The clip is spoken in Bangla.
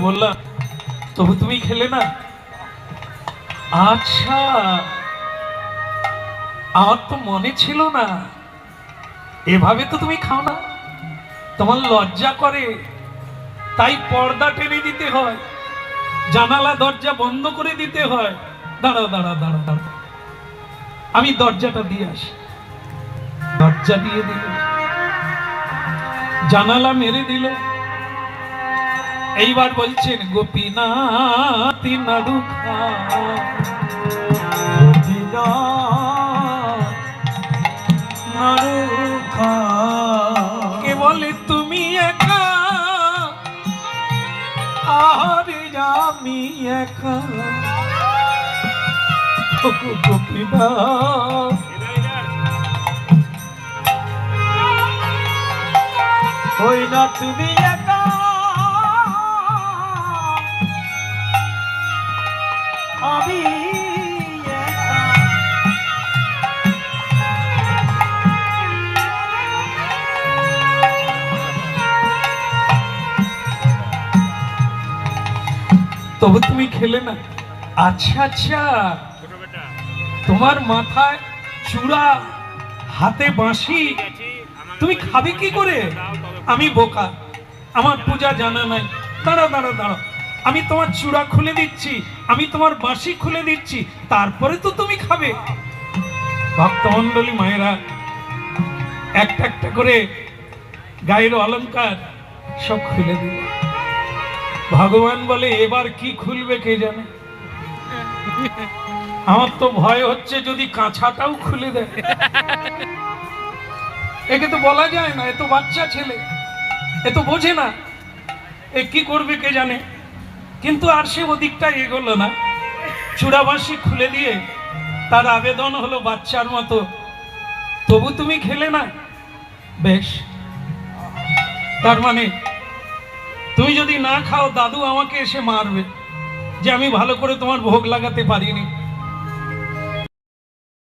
বললাম তবু তুমি খেলে না। আচ্ছা, আমার তো মনে ছিল না, এভাবে তো তুমি খাও না, তোমার লজ্জা করে, তাই পর্দা টেনে দিতে হয়, জানালা দরজা বন্ধ করে দিতে হয়। দাঁড়াও দাঁড়াও দাঁড়াও দাঁড়াও, আমি দরজাটা দিয়ে আসি। দরজা দিয়ে দিল, জানালা মেরে দিল। এইবার বলছেন গোপীনাথ নাড়ু খা, গোপীনাথ নাড়ু খা। কে বলে তুমি একা আর আমি একা, গোপীনাথ হই না তুমি একা আমি একা। তবু তুমি খেলে না। আচ্ছা আচ্ছা, তোমার মাথায় চূড়া, হাতে বাঁশি, তুমি খাবে কি করে? আমি বোকা, আমার পূজা জানা নাই। দাঁড়া দাঁড়া দাঁড়া, আমি তোমার চূড়া খুলে দিচ্ছি, আমি তোমার বাঁশি খুলে দিচ্ছি, তারপরে তো তুমি খাবে। ভক্তমণ্ডলী মায়েরা একটা একটা করে গায়ের অলংকার সব খুলে দিল। ভগবান বলে এবার কি খুলবে কে জানে। আমার তো ভয় হচ্ছে যদি কাঁচাটাও খুলে দেয়। একে তো বলা যায় না, এ তো বাচ্চা ছেলে, এ তো বোঝে না, এ কি করবে কে জানে। কিন্তু আর সে ওদিকটা এগোলো না, চূড়াবাসী খুলে দিয়ে তার আবেদন হলো বাচ্চার মতো, তবু তুমি খেলে না। বেশ, তার মানে তুমি যদি না খাও দাদু আমাকে এসে মারবে যে আমি ভালো করে তোমার ভোগ লাগাতে পারিনি।